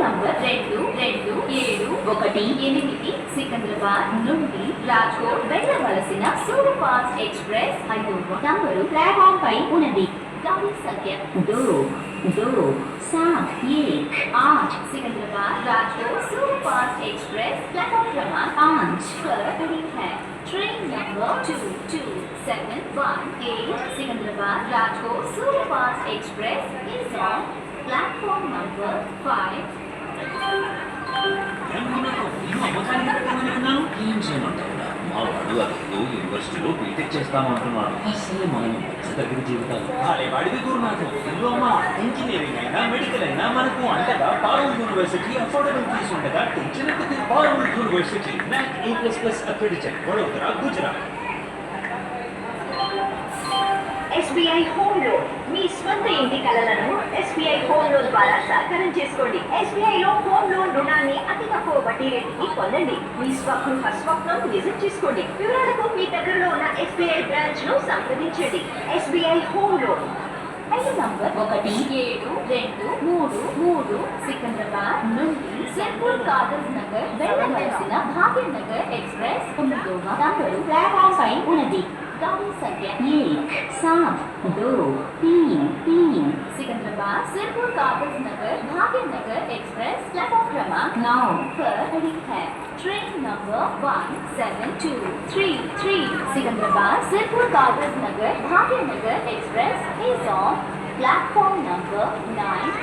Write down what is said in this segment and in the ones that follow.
Number 22718 Secunderabad నుండి రాజ్కోట్ వెళ్ళవలసిన super fast express 5వ నంబరు ప్లాట్ఫామ్ పై ఉన్నది. गाड़ी संख्या 22718 Secunderabad Rajkot superfast express platform क्रमांक 5 पर खड़ी है. Train number 22718 Secunderabad Rajkot superfast express is on platform number 5. మా వాడు అదేదో యూనివర్సిటీలో బీటెక్ చేస్తామంటున్నాడు. అసలే మనం దగ్గర జీవితాలు వాడిది గురునాథం. అమ్మా ఇంజనీరింగ్ అయినా మెడికల్ అయినా మనకు అంతగా పారూల్ యూనివర్సిటీ అఫోర్డబుల్ ఫీజు ఉండగా tension Parul university NAC A++ accredited Vadodara Gujarat. SBI home loan మీ స్వంత ఇంటి కలలను SBI హోమ్ లోన్ ద్వారా సాకారం చేసుకోండి. SBI లో హోమ్ లోన్ రుణాన్ని అతి తక్కువ వడ్డీ రేటుకి పొందండి. మీ స్వగృహ స్వప్నం నిజం చేసుకోండి. వివరాలకు మీ దగ్గరలో ఉన్న SBI బ్రాంచ్ ను సంప్రదించండి. SBI home loan. ఐదు నంబర్ 1723 సికింద్రాబాద్ నుండి సిర్పూర్ కాగజ్ నగర్ వెళ్ళవలసిన భాగ్యనగర్ ఎక్స్ప్రెస్ 9వ నంబరు ప్లాట్ఫామ్ పై ఉన్నది. गाड़ी संख्या 1723 सिकंदराबाद सिरपुर कागज नगर भाग्यनगर एक्सप्रेस प्लेटफॉर्म क्रमांक 9 पर खड़ी है. Train number 1723 Secunderabad Sirpur Kagaz Nagar Bhagyanagar express is on platform number 9.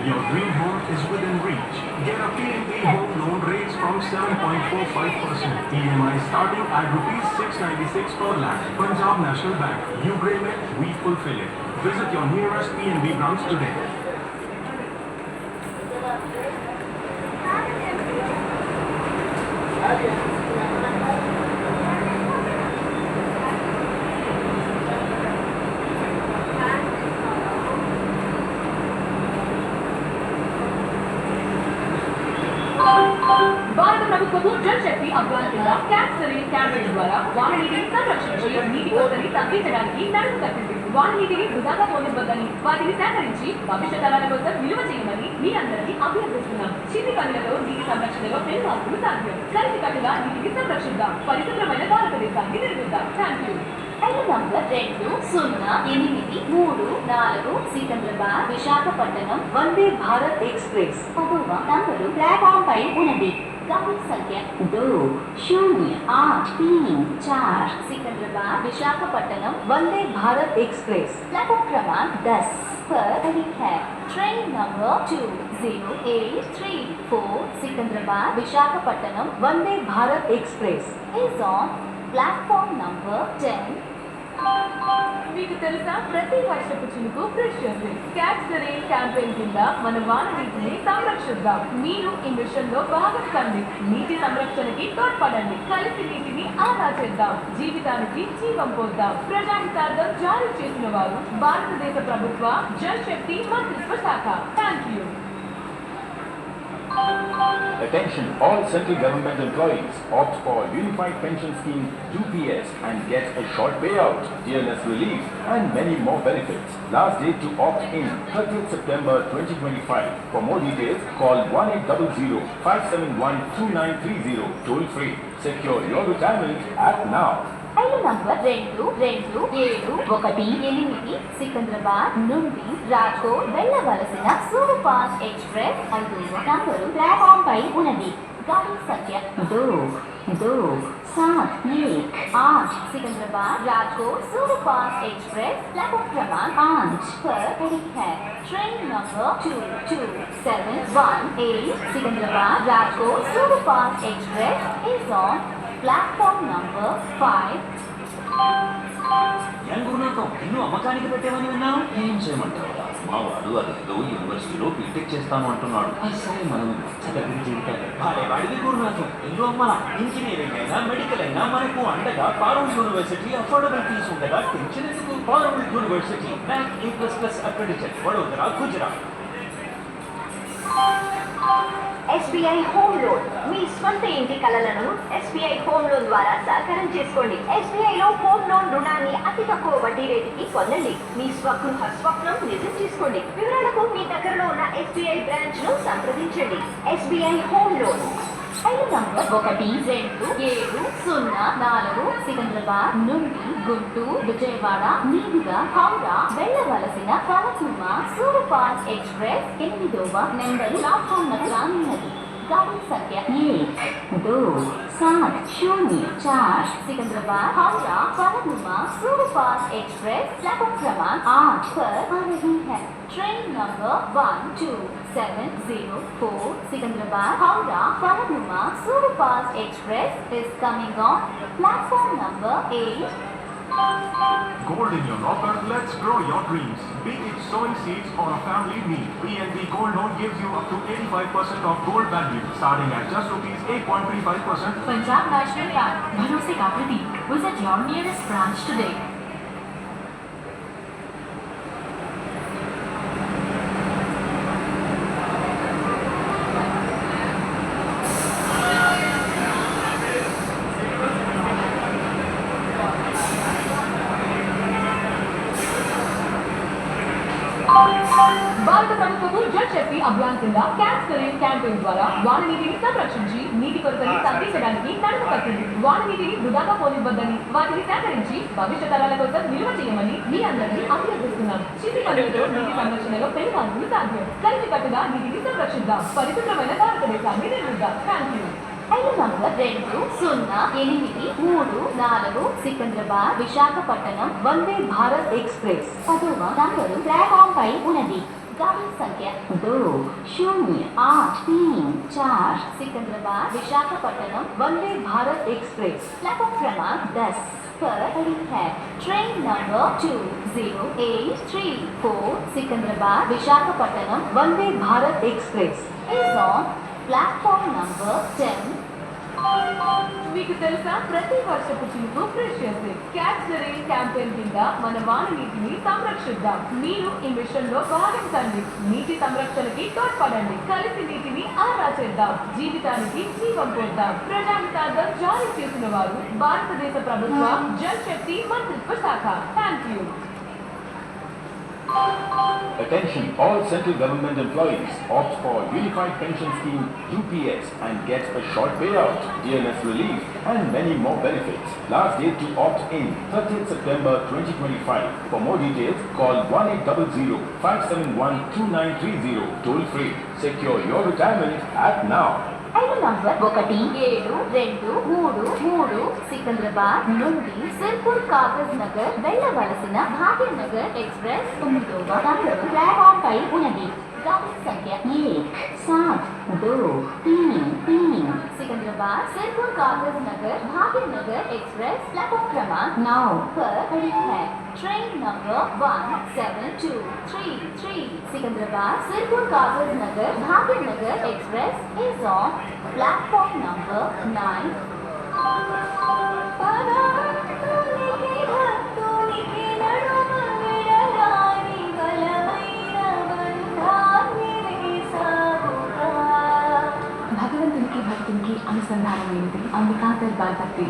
Your dream home is within reach. Get a PNB home loan rates from 7.45%. EMI starting at ₹696 per lakh. Punjab National Bank. You dream it, we fulfill it. Visit your nearest PNB branch today. భారత ప్రభుత్వము జల్ శక్తి అభియాన్ కింద cancer campaign ద్వారా వాననీటిని సంరక్షించి నీటి కొరతని తగ్గించడానికి నడుము కట్టింది. వాననీటిని వృధాగా పోనివ్వద్దని వాటిని సేకరించి భవిష్యత్ తరాల కోసం విలువ చేయమని మీరందరినీ అభ్యర్థిస్తున్నాం. చిన్ని పనులలో నీటి సంరక్షణలో పెను మార్పులు సాధ్యం. కలిసి కట్టుగా నీటిని సంరక్షిద్దాం. పరిశుభ్రమైన భారతదేశాన్ని నిర్మిద్దాం. Thank you. ఐదు నంబర్ 2084 సికింద్రాబాద్ విశాఖపట్నం వందే భారత్ ఎక్స్ప్రెస్ 10వ నంబరు ప్లాట్ఫామ్ పై ఉన్నది. गाड़ी संख्या 2084 सिकंदराबाद विशाखपट्टनम वंदे भारत एक्सप्रेस प्लेटफॉर्म क्रमांक 10 पर खड़ी है. Train number 20834 Secunderabad Visakhapatnam Vande Bharat express is on platform number 10. మీకు తెలుసా ప్రతి వర్షపు చినుకు precious. Catch the rain campaign కింద మన వాన నీటిని సంరక్షిద్దాం. మీరు ఈ మిషన్ లో భాగం కండి. నీటి సంరక్షణకి తోడ్పడండి. కలిసి నీటిని ఆదా చేద్దాం. జీవితానికి జీవం పోద్దాం. ప్రజాహితార్థం జారీ చేసిన వారు భారతదేశ ప్రభుత్వ జల్ శక్తి మంత్రిత్వ శాఖ. Thank you. Attention all central government employees, opt for Unified Pension Scheme 2PS and get a short payout, dearness relief and many more benefits. Last date to opt in 30th September 2025. For more details call 1800-571-2930 toll free. Secure your retirement act now. ఐదు number 22718 Secunderabad నుండి రాజ్కోట్ వెళ్ళవలసిన super fast express 5వ number platform పై ఉన్నది. गाड़ी संख्या 2278 Secunderabad Rajkot superfast express platform क्रमांक 5 पर खड़ी है. Train number 22718 Secunderabad Rajkot superfast express is on platform number 5. Gurunatham ఇల్లు అమ్మకానికి పెట్టామని విన్నాను. ఏం చేయమంటారు? మా వాడు అదేదో యూనివర్సిటీలో బీటెక్ చేస్తాను అంటున్నాడు. అసలే మనం దగ్గర జీవితాలు వాడిది గురునాథం. ఇల్లు అమ్మాల ఇంజనీరింగ్ అయినా మెడికల్ అయినా మనకు అండగా పారూల్ యూనివర్సిటీ అఫోర్డబుల్ ఫీజు ఉండగా టెన్షన్ ఎందుకు? Parul university NAC A++ accredited Vadodara Gujarat. SBI home loan మీ స్వంత ఇంటి కలలను SBI హోమ్ లోన్ ద్వారా సాకారం చేసుకోండి. SBI లో హోమ్ లోన్ రుణాన్ని అతి తక్కువ వడ్డీ రేటుకి పొందండి. మీ స్వగృహ స్వప్నం నిజం చేసుకోండి. వివరాలకు మీ దగ్గరలో ఉన్న SBI బ్రాంచ్ ను సంప్రదించండి. SBI home loan. ఐదు నంబర్ 12704 సికింద్రాబాద్ నుండి గుంటూరు విజయవాడ మీదుగా హౌరా వెళ్ళవలసిన ఫలక్నుమ సూపర్ ఫాస్ట్ ఎక్స్ప్రెస్ 8వ నెంబర్ ప్లాట్ఫామ్ రానున్నది. गाड़ी संख्या 12704 Secunderabad Howrah Falaknuma superfast express platform क्रमांक 8 पर आ रही है। Train number 12704 Secunderabad Howrah Falaknuma superfast express is coming on platform number 8। Gold in your locker, let's grow your dreams. Be it sowing seeds or a family need, PNB Gold Loan gives you up to 85% of gold value, starting at just rupees 8.35%. Punjab national bank भरोसे का प्रतीक। Visit your nearest branch today. భారత ప్రభుత్వము జల్ శక్తి అభియాన్ కింద catch the rain campaign ద్వారా వాన నీటిని సంరక్షించి నీటి కొరతని తగ్గించడానికి నడుము కట్టింది. వాన నీటిని వృధాగా పోనివ్వద్దని, వాటిని సేకరించి భవిష్యత్ తరాల కోసం నిల్వ చేయమని మీ అందరినీ అభ్యర్థిస్తున్నాం. చిన్న పనులతో నీటి సంరక్షణలో పెనుమార్పులు సాధ్యం. కలిసి కట్టుగా నీటిని సంరక్షిద్దాం. పరిశుభ్రమైన భారతదేశాన్ని నిర్మిద్దాం. Thank you. ఐదు నంబర్ 208334 సికింద్రాబాద్ విశాఖపట్నం వందే భారత్ ఎక్స్ప్రెస్ 10వ నంబరు ప్లాట్ఫామ్ పై ఉన్నది. गाड़ी संख्या 20834 सिकंदराबाद विशाखापट्टनम वंदे भारत एक्सप्रेस प्लेटफॉर्म क्रमांक 10 पर खड़ी है। Train number 20834 Secunderabad Visakhapatnam Vande Bharat express is on platform number 10। మీకు తెలుసా ప్రతి వర్షపు చినుకు precious. Catch the rain campaign కింద మన వాన నీటిని సంరక్షిద్దాం. మీరు ఈ మిషన్ లో భాగం కండి. నీటి సంరక్షణకి తోడ్పడండి. కలిసి నీటిని ఆదా చేద్దాం. జీవితానికి జీవం పోద్దాం. ప్రజాహితార్థం జారీ చేసిన వారు భారతదేశ ప్రభుత్వ జల్ శక్తి మంత్రిత్వ శాఖ. Thank you. Attention all central government employees, opt for Unified Pension Scheme UPS and get a short payout, DLS relief and many more benefits. Last date to opt in 30th September 2025. For more details, call 1800-571-2930 toll free. Secure your retirement at now. ఐదు number 1723 Secunderabad నుండి సిర్పూర్ కాగజ్ నగర్ వెళ్ళవలసిన Bhagyanagar express 9వ number platform పై ఉన్నది. गाड़ी संख्या 1723 Secunderabad Sirpur Kagaz Nagar Bhagyanagar express platform क्रमांक 9 पर खड़ी है। Train number 17233 Secunderabad Sirpur Kagaz Nagar Bhagyanagar express is on platform number 9। భగవంతునికి భక్తునికి అనుసంధానం ఏంటి? అంబికా దర్బార్ భక్తి.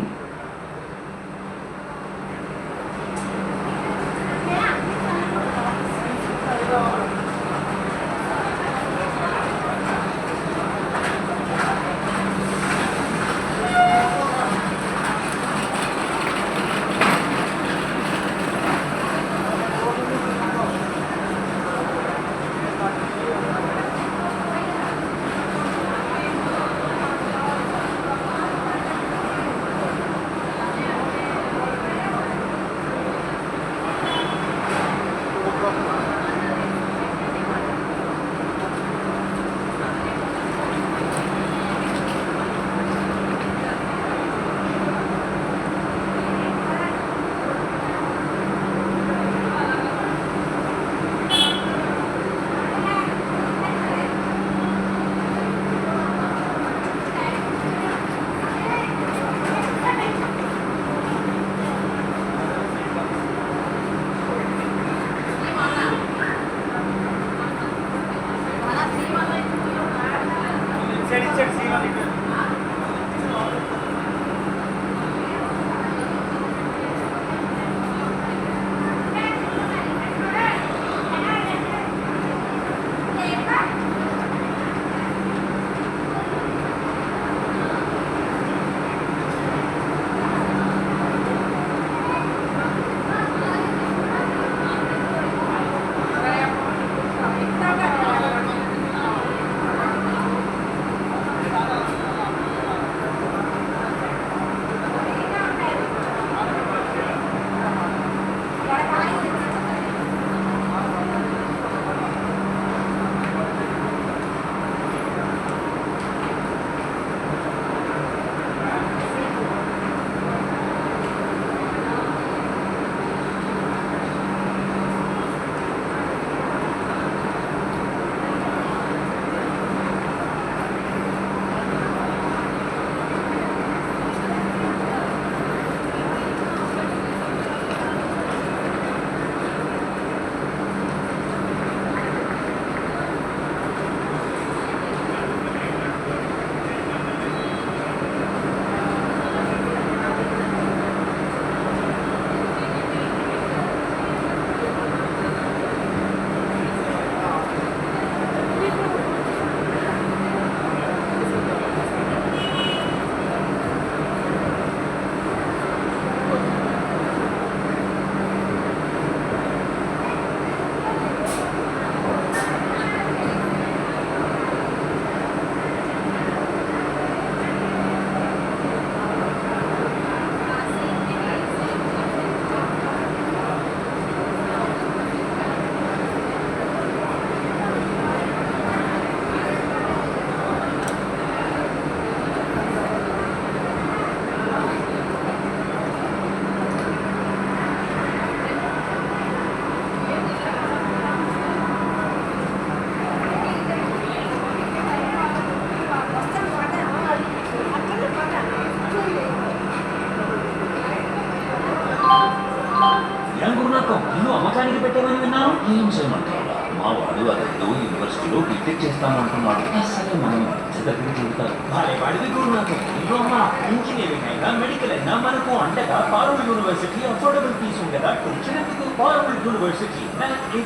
పెట్టామని విన్నాను. ఏం చేయమంటారా, మా వాడు అదేదో యూనివర్సిటీలో బీటెక్ చేస్తాను అంటున్నాడు. అసలే మనం దగ్గరికి చెబుతారు. వాడివి గురునాథం, ఇదిగో అమ్మా, ఇంజనీరింగ్ అయినా మెడికల్ అయినా మనకు అండగా పారుల్ యూనివర్సిటీ అఫోర్డబుల్ ఫీజు ఉండగా తెచ్చినందుకు Parul university NAC A++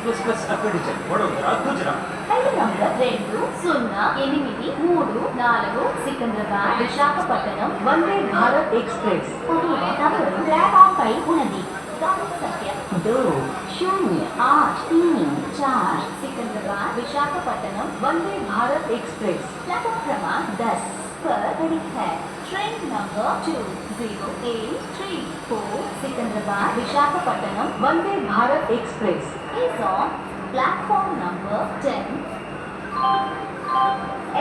accredited, Vadodara, Gujarat. ఐదు number 208334 Secunderabad Visakhapatnam Vande Bharat express platform పై ఉన్నది. गाड़ी संख्या 2084 सिकंदराबाद विशाखापट्टनम वंदे भारत एक्सप्रेस प्लेटफॉर्म क्रमांक 10 पर खड़ी है। Train number 20834 Secunderabad Visakhapatnam Vande Bharat express is on platform number 10।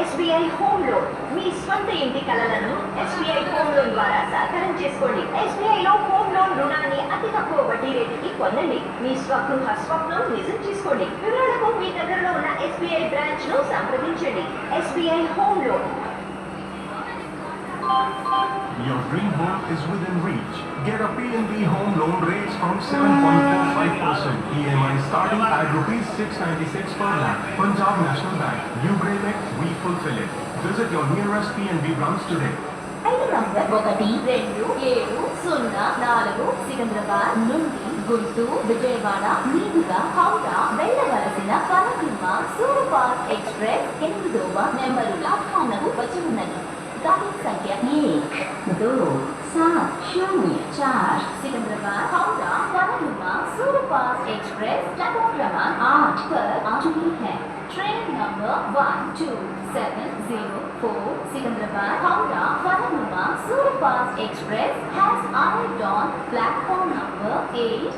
SBI home loan మీ స్వంత ఇంటి కలలను SBI హోమ్ లోన్ ద్వారా సాకారం చేసుకోండి. SBI లో హోమ్ లోన్ రుణాన్ని అతి తక్కువ వడ్డీ రేటుకి పొందండి. మీ స్వగృహ స్వప్నం నిజం చేసుకోండి. వివరాలకు మీ దగ్గరలో ఉన్న SBI బ్రాంచ్ ను సంప్రదించండి. SBI home loan. Your dream home is within reach. Get a PNB home loan rates from 7.45%. EMI starting at rupees 696 per lakh. Punjab National Bank. You dream it, we fulfill it. Visit your nearest PNB branch today. ఐదు number 12704 Secunderabad నుండి గుంటూరు విజయవాడ మీదుగా హౌరా వెళ్ళవలసిన Kanakamma superfast express 8వ number ప్లాట్ఫామ్కు వచ్చి ఉన్నది. गाड़ी संख्या 12704 Secunderabad Howrah Kanakamma superfast express platform क्रमांक 8 पर आ चुकी है। Train number 12704 Secunderabad Howrah Kanakamma superfast express has arrived on platform number 8।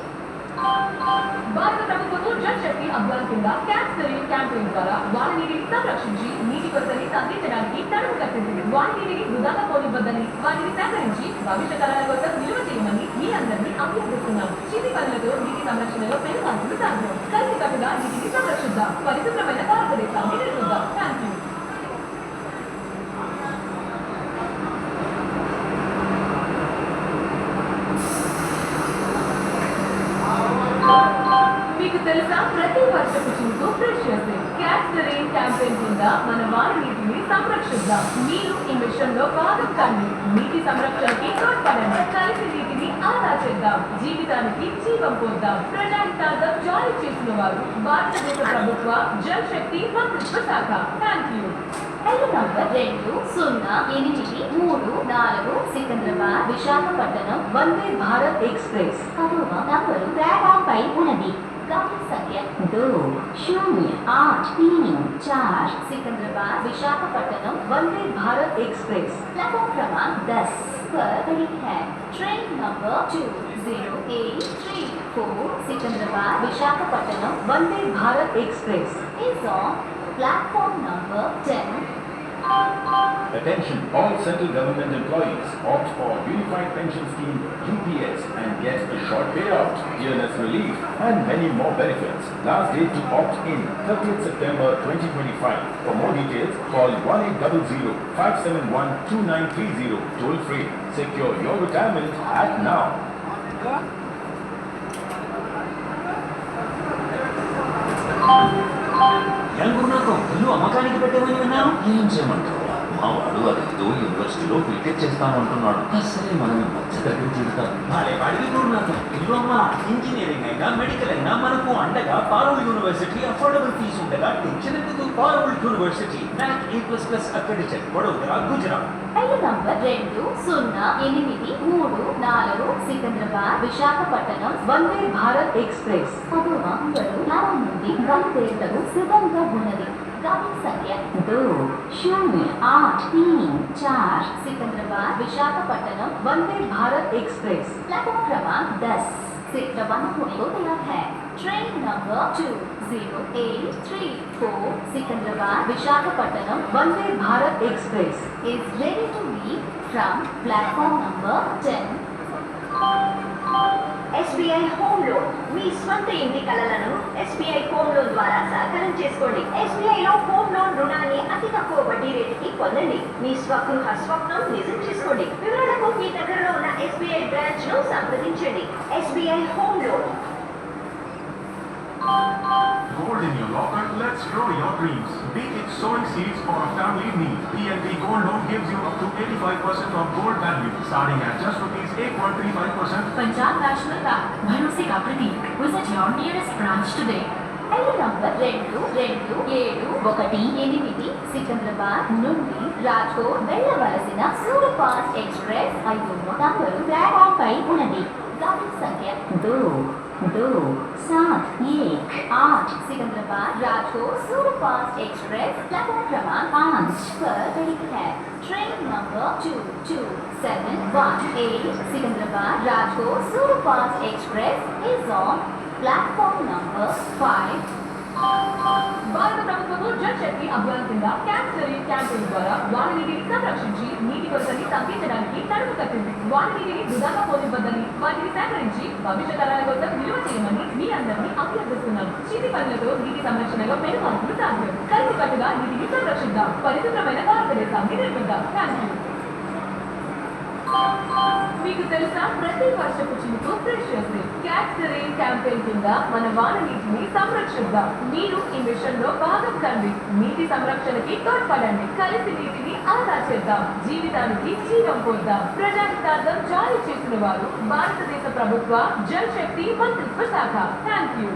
భారత ప్రభుత్వము జల్ శక్తి అభియాన్ కింద క్యాన్సరింగ్ క్యాంపెయిన్ ద్వారా వాన నీటిని సంరక్షించి నీటి కొరతని తగ్గించడానికి తడుపు కట్టింది. వాన నీటిని వృధాగా పోనివ్వద్దని, వాటిని సేకరించి భవిష్య తరాల కోసం నిల్వ చేయమని మీ అందరినీ అభ్యర్థిస్తున్నాం. చిన్ని పనులతో నీటి సంరక్షణలో పెనుమార్పులు సాధ్యం. కలిసికట్టుగా నీటిని సంరక్షిద్దాం, పరిశుభ్రమైన భారతదేశాన్ని నిర్మిద్దాం. Thank you. మీకు తెలుసా, ప్రతి వర్షపు చినుకు ఫ్రెష్ చేస్తే క్యాచ్ ద రెయిన్ క్యాంపెయిన్ కింద మన వాన నీటిని సంరక్షిద్దాం. మీరు ఈ మిషన్ లో భాగం కండి. నీటి సంరక్షణకి తోడ్పడండి. కలిసి నీటిని ఆదా చేద్దాం. జీవితానికి జీవం పోద్దాం. ప్రజాహితార్థం జారీ చేసిన వారు భారతదేశ ప్రభుత్వ జల్ శక్తి మంత్రిత్వ శాఖ. Thank you. ఐదు నంబర్ 208334 సికింద్రాబాద్ విశాఖపట్నం వందే భారత్ ఎక్స్ప్రెస్ 10వ నంబరు ప్లాట్ఫామ్ పై ఉన్నది. गाड़ी संख्या 2084 सिकंदराबाद विशाखापट्टनम वंदे भारत एक्सप्रेस प्लेटफॉर्म क्रमांक 10 पर खड़ी है। Train number 20834 Secunderabad Visakhapatnam Vande Bharat express is on platform number 10। Attention all central government employees, opt for Unified Pension Scheme UPS and get a short payout, illness relief and many more benefits. Last date to opt in 30th September 2025. For more details call 1800-571-2930 toll free. Secure your retirement at now. Gurunatham, ఇల్లు అమ్మకానికి పెట్టామని విన్నాను. ఏం చేయమంటారు, మా వాడు అదేదో యూనివర్సిటీలో బీటెక్ చేస్తాను అంటున్నాడు. అసలే మనం మధ్య దగ్గర జీవితాలు. వాడివి గురునాథం, ఇల్లు అమ్మా, ఇంజనీరింగ్ అయినా మెడికల్ అయినా మనకు అండగా పారుల్ యూనివర్సిటీ అఫోర్డబుల్ ఫీజు ఉండగా తెచ్చినందుకు Parul university NAC A++ accredited, Vadodara, Gujarat. ఐదు నంబర్ 208334 సికింద్రాబాద్ విశాఖపట్నం వందే భారత్ ఎక్స్ప్రెస్ 10వ నంబరు ప్లాట్ఫామ్ నుండి బయలుదేరుటకు సిద్ధంగా ఉన్నది. गाड़ी संख्या 2084 सिकंदराबाद विशाखापट्टनम वंदे भारत एक्सप्रेस प्लेटफॉर्म क्रमांक 10 से रवाना होने को तैयार है। Train number 20834 Secunderabad Visakhapatnam Vande Bharat express is ready to leave from platform number 10। SBI home loan మీ స్వంత ఇంటి కలలను SBI హోమ్ లోన్ ద్వారా సాకారం చేసుకోండి. SBI లో హోమ్ లోన్ రుణాన్ని అతి తక్కువ వడ్డీ రేటుకి పొందండి. మీ స్వగృహ స్వప్నం నిజం చేసుకోండి. వివరాలకు మీ దగ్గరలో ఉన్న SBI బ్రాంచ్ ను సంప్రదించండి. SBI home loan. Gold in your locker, let's grow your dreams. Be it sowing seeds or a family need, PNB Gold Loan gives you up to 85% of gold value, starting at just rupees 8.35%. Punjab national bank भरोसे का प्रतीक. Visit your nearest branch today. ఐదు number 22718 Secunderabad నుండి రాజ్కోట్ వెళ్ళవలసిన super fast express 5వ number platform పై ఉన్నది. గాడి సంఖ్య 22718 Secunderabad Rajkot superfast express platform क्रमांक 5 पर खड़ी है. Train number 22718 Secunderabad Rajkot superfast express is on platform number 5. భారత ప్రభుత్వము జల్ శక్తి అభియాన్ కింద క్యాన్సరీ క్యాంపెయిన్ ద్వారా వాననీటిని సంరక్షించి నీటి కొరతని తగ్గించడానికి నడుము కట్టింది. వాననీటిని వృధాగా పోనివ్వద్దని, వాటిని సేకరించి భవిష్యత్ తరాల కోసం నిల్వ చేయమని మీ అందరినీ అభ్యర్థిస్తున్నాం. చిటి పనులతో నీటి సంరక్షణలో పెను మార్పులు సాధ్యం. కలిసి కట్టుగా నీటిని సంరక్షిద్దాం. పరిశుభ్రమైన భారతదేశాన్ని నిర్మిద్దాం. Thank you. మీకు తెలుసా, ప్రతి వర్షపు చినుకు precious. Catch the rain campaign కింద మన వాన నీటిని సంరక్షిద్దాం. మీరు ఈ మిషన్ లో భాగం కండి. నీటి సంరక్షణకి తోడ్పడండి. కలిసి నీటిని ఆదా చేద్దాం. జీవితానికి జీవం పోద్దాం. ప్రజాహితార్థం జారీ చేసిన వారు భారతదేశ ప్రభుత్వ జల్ శక్తి మంత్రిత్వ శాఖ. Thank you.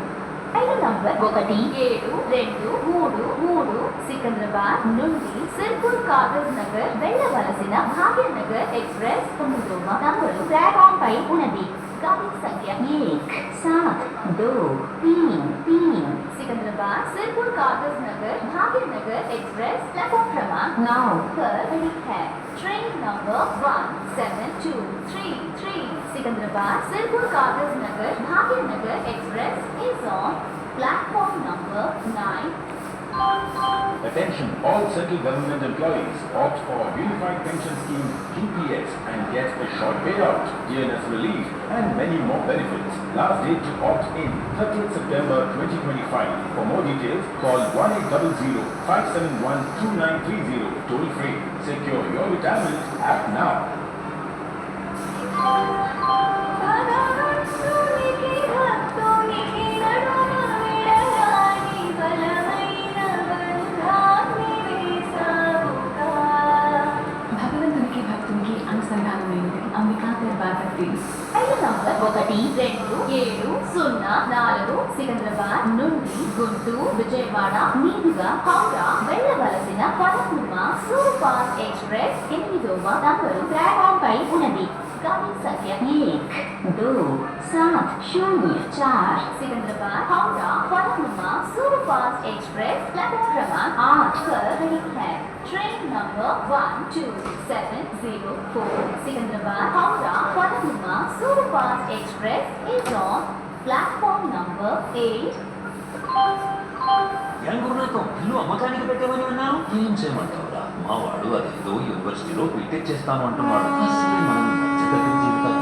ఐదు నంబర్ 1723 సికింద్రాబాద్ నుండి సిర్పూర్ కాగజ్ నగర్ వెళ్ళవలసిన భాగ్యనగర్ ఎక్స్ప్రెస్ 9వ నంబరు ప్లాట్ఫామ్ పై ఉన్నది. गाड़ी संख्या 1723 सिकंदराबाद सिरपुर कागज नगर भाग्यनगर एक्सप्रेस प्लेटफॉर्म क्रमांक 9 पर खड़ी है. Train number 17233 Secunderabad Sirpur Kagaz Nagar Bhagyanagar express is on platform number 9. Attention all central government employees, opt for Unified Pension Scheme UPS and get a short payout, DNS relief and many more benefits. Last date to opt in 30th September 2025. For more details, call 1800-571-2930 toll free. Secure your retirement app now. ఐదు number 1274 Secunderabad నుండి గుంటూరు విజయవాడ మీదుగా హౌరా వెళ్ళవలసిన పదమూడవ super fast express 8వ number platform పై ఉన్నది. गाड़ी संख्या 12704 सिकंदराबाद हावड़ा पदमुमा सुपरफास्ट एक्सप्रेस प्लेटफॉर्म क्रमांक 8 पर खड़ी है. ट्रेन नंबर 12704 सिकंदराबाद हावड़ा पदमुमा superfast express is on platform number 8. యంగున్నతో ఇల్లు అమ్మకానికి పెట్టామని విన్నాను. ఏం చేయమంటావురా, మా వాడు అదేదో యూనివర్సిటీలో బీటెక్ చేస్తాను అంటున్నాడు. అసలే మనం నచ్చదగిన జీవితం.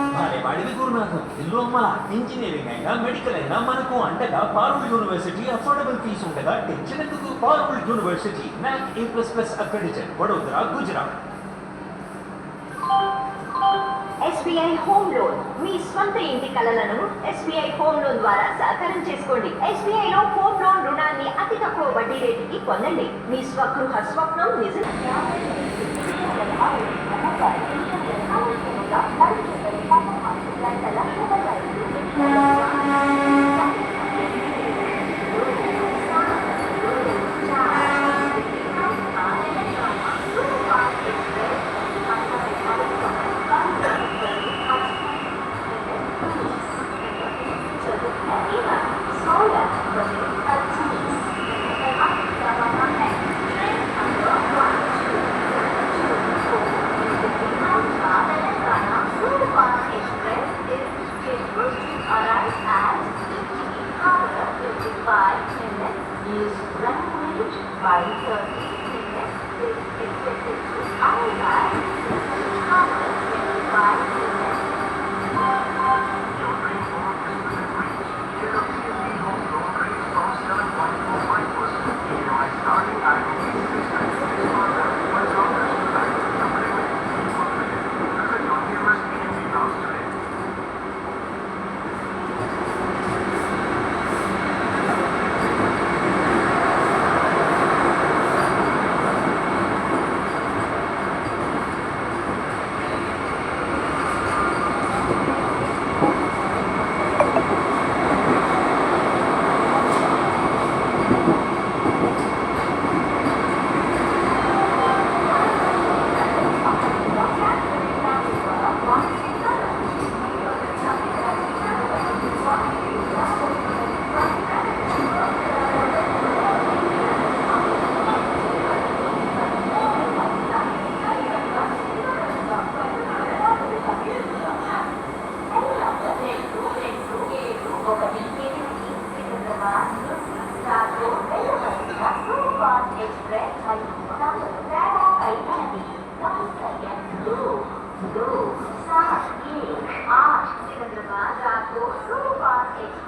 వాడివి గురునాథం, ఇల్లు అమ్మాలా. ఇంజనీరింగ్ అయినా మెడికల్ అయినా మనకు అంటగా పారుల్ యూనివర్సిటీ అఫోర్డబుల్ ఫీజు ఉండగా తెచ్చినందుకు Parul university NAC A++ accredited, Vadodara, Gujarat. SBI home loan, మీ స్వంత ఇంటి కలలను SBI హోమ్ లోన్ ద్వారా సాకారం చేసుకోండి. SBI లో హోమ్ లోన్ రుణాన్ని అతి తక్కువ వడ్డీ రేటుకి పొందండి. మీ స్వగృహ స్వప్నం నిజం. फास्ट एक्सप्रेस सिकंदराबाद रात को सुपर फास्ट एक्सप्रेस